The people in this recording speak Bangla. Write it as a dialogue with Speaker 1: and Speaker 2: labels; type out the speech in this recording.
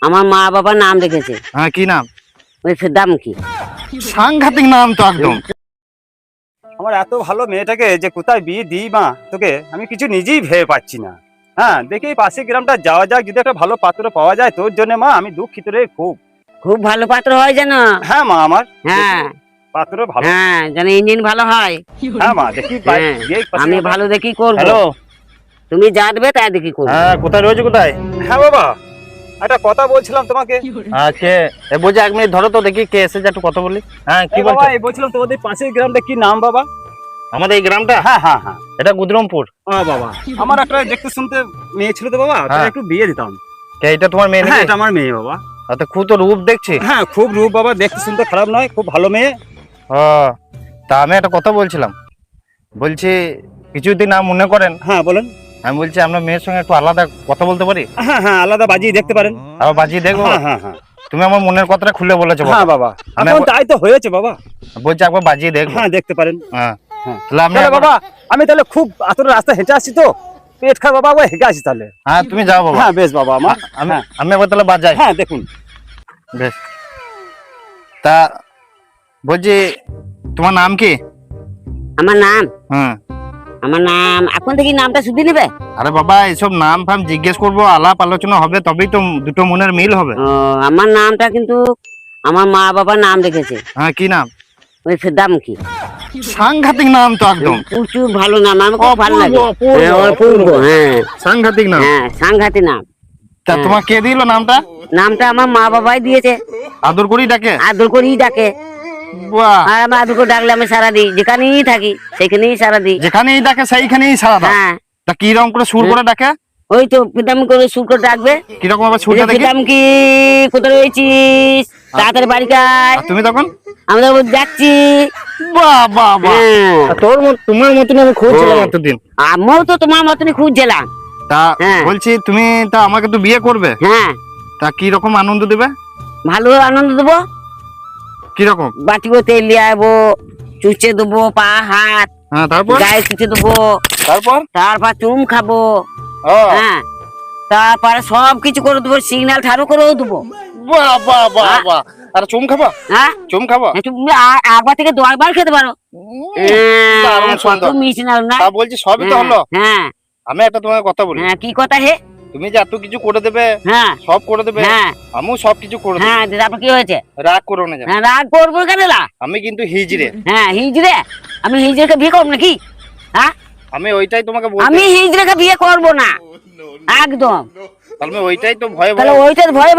Speaker 1: আমার মা বাবা নাম রেখেছে।
Speaker 2: হ্যাঁ, কি নাম?
Speaker 1: ওই ফেদাম কি
Speaker 2: সাংঘাতিক নাম তো একদম।
Speaker 3: আমার এত ভালো মেয়েটাকে যে কোথায় বিয়ে দিই মা তোকে, আমি কিছু নিজেই ভেবে পাচ্ছি না। হ্যাঁ, দেখি পাশের গ্রামটা যাওয়া যাক, যদি একটা ভালো পাত্র পাওয়া যায় তোর জন্য মা। আমি দুঃখিত রে খুব।
Speaker 1: খুব ভালো পাত্র হয় যেন।
Speaker 3: হ্যাঁ মা, আমার
Speaker 1: হ্যাঁ
Speaker 3: পাত্র ভালো।
Speaker 1: হ্যাঁ, যেন ইঞ্জিন ভালো হয়।
Speaker 3: হ্যাঁ মা, দেখি
Speaker 1: হ্যাঁ, আমি ভালো দেখি করবো।
Speaker 2: হ্যালো।
Speaker 1: তুমি যা দেবে তাই দেখি করবো।
Speaker 2: হ্যাঁ, কোথায় রয়েছে কোথায়?
Speaker 3: হ্যাঁ বাবা, একটা কথা বলছিলাম তোমাকে।
Speaker 2: কে বলছে? 1 মিনিট ধরো তো দেখি কে এসেছে, একটু কথা বলি। হ্যাঁ, কি
Speaker 3: বাবা,
Speaker 2: বলছো?
Speaker 3: এই বলছিলাম তোমাদের পাশের গ্রামটা কি নাম বাবা?
Speaker 2: আমাদের এই গ্রামটা?
Speaker 3: হ্যাঁ হ্যাঁ হ্যাঁ।
Speaker 2: এটা গুদরমপুর।
Speaker 3: বাবা, আমার একটা দেখতে শুনতে মেয়ে ছিল তো বাবা, তাই একটু বিয়ে দিতাম।
Speaker 2: কে এটা তোমার মেয়ে?
Speaker 3: হ্যাঁ, এটা আমার মেয়ে বাবা।
Speaker 2: তো খুব তো রূপ দেখছি।
Speaker 3: হ্যাঁ, খুব রূপ বাবা, দেখতে শুনতে খারাপ নয়, খুব ভালো মেয়ে।
Speaker 2: ও, তা আমি একটা কথা বলছিলাম। বলছি কিছু যদি না মনে করেন,
Speaker 3: হ্যাঁ বলেন।
Speaker 2: আমি বলছি আমরা মেয়ের সঙ্গে একটু আলাদা কথা বলতে পারি?
Speaker 3: হ্যাঁ হ্যাঁ, আলাদা বাজিয়ে দেখতে পারেন।
Speaker 2: আবার বাজিয়ে দেখবো?
Speaker 3: হ্যাঁ হ্যাঁ হ্যাঁ।
Speaker 2: তুমি আমার মনের কথাটা খুলে বলেছো।
Speaker 3: হ্যাঁ বাবা, এখন তাই তো হয়েছে বাবা।
Speaker 2: বলছি একবার বাজিয়ে দেখবো?
Speaker 3: হ্যাঁ, দেখতে পারেন।
Speaker 2: হ্যাঁ,
Speaker 3: হ্যাঁ।
Speaker 2: তাহলে আপনি
Speaker 3: তাহলে বাবা, আমি তাহলে খুব আতর রাস্তা হেঁটে আসছি তো, পেট খারাপ বাবা, হেঁটে আসি তাহলে।
Speaker 2: হ্যাঁ, তুমি যাও বাবা।
Speaker 3: হ্যাঁ বেশ বাবা, আমার
Speaker 2: আমি আমি একবার তাহলে বাজাই।
Speaker 3: হ্যাঁ দেখুন।
Speaker 2: বেশ। তা বলছি তোমার নাম কি?
Speaker 1: আমার নাম
Speaker 2: হ্যাঁ।
Speaker 1: আমার নাম এখন থেকে নামটা শুধু নেবে?
Speaker 2: আরে বাবা, এসব নাম ফাম জিজ্ঞেস করবো, আলাপ আলোচনা হবে, তবেই তো দুটো মনের মিল হবে।
Speaker 1: ও, আমার নামটা কিন্তু আমার মা বাবা নাম রেখেছে।
Speaker 2: হ্যাঁ, কি নাম?
Speaker 1: ওই ফেদাম কি
Speaker 2: সাংঘাতিক নাম তো একদম।
Speaker 1: প্রচুর ভালো নাম, আমার খুব ভালো লাগে।
Speaker 2: অপূর্ব,
Speaker 1: হ্যাঁ, অপূর্ব, হ্যাঁ
Speaker 2: সাংঘাতিক নাম।
Speaker 1: হ্যাঁ, সাংঘাতিক নাম।
Speaker 2: তা তোমার কে দিল নামটা?
Speaker 1: নামটা আমার মা বাবাই দিয়েছে।
Speaker 2: আদর করি ডাকে?
Speaker 1: আদর করেই ডাকে।
Speaker 2: বাহ,
Speaker 1: আর আমার আদর করে ডাকলে আমি সারা দিই, যেখানেই থাকি সেখানেই সারা দিই।
Speaker 2: যেখানেই ডাকে সেইখানেই সারা দাও।
Speaker 1: হ্যাঁ,
Speaker 2: তা কি রকম করে সুর করে ডাকে?
Speaker 1: ওই তো ফেদাম করে সুর করে ডাকবে।
Speaker 2: কিরকম ভাবে সুরটা দেখি?
Speaker 1: ফেদাম কি, কোথায় রয়েছিস, তাড়াতাড়ি বাড়ি আয়।
Speaker 2: আর তুমি তখন?
Speaker 1: আমি তো যাচ্ছি।
Speaker 2: বাহ বাহ বাহ।
Speaker 1: হ্যাঁ।
Speaker 2: আর তোমার মতন আমি খুঁজছিলাম এতদিন।
Speaker 1: আমিও তো তোমার মতনই খুঁজছিলাম।
Speaker 2: তা
Speaker 1: হ্যাঁ।
Speaker 2: বলছি তুমি তা আমাকে তো বিয়ে করবে,
Speaker 1: হ্যাঁ,
Speaker 2: তা কি রকম আনন্দ দিবে?
Speaker 1: ভালো আনন্দ দেবো।
Speaker 2: কি রকম?
Speaker 1: বাটিও তেল দিয়ে আইবো, চুচে দেবো পা হাত,
Speaker 2: হ্যাঁ, তারপর?
Speaker 1: গায়ে চুচে দেবো,
Speaker 2: তারপর?
Speaker 1: তারপর চুম খাবো।
Speaker 2: ও,
Speaker 1: হ্যাঁ, তারপরে সব কিছু করে দেবো, সিগন্যাল ঠাড়ো করেও দেবো।
Speaker 2: বাহ বাহ বাহ বাহ। আর চুম খাবা?
Speaker 1: হ্যাঁ,
Speaker 2: চুম খাবা?
Speaker 1: তুমি একবার থেকে 10 বার খেতে পারো।
Speaker 2: দারুণ
Speaker 1: কত
Speaker 2: সুন্দর।
Speaker 1: মিষ্টি না না?
Speaker 2: তা বলছি সবই তো হলো।
Speaker 1: হ্যাঁ
Speaker 2: আমি একটা তোমাকে কথা বলি।
Speaker 1: হ্যাঁ, কি কথা হে?
Speaker 2: তুমি যে এত কিছু করে দেবে,
Speaker 1: হ্যাঁ
Speaker 2: সব করে দেবে,
Speaker 1: হ্যাঁ
Speaker 2: আমিও সব কিছু করে দেবো।
Speaker 1: হ্যাঁ, তারপর কি হয়েছে?
Speaker 2: রাগ করো না যেন।
Speaker 1: হ্যাঁ, রাগ করবো কেন লা?
Speaker 2: আমি কিন্তু হিজড়ে।
Speaker 1: হ্যাঁ, হিজড়ে? আমি হিজড়েকে বিয়ে করবো নাকি? হ্যাঁ,
Speaker 2: আমি ওইটাই তোমাকে বলছি।
Speaker 1: আমি হিজড়েকে বিয়ে করবো না একদম।
Speaker 2: তাহলে ওইটাই তো ভয়ে
Speaker 1: তাহলে
Speaker 2: ভয়ে।
Speaker 1: ওইটা ভয়ে ভয়ে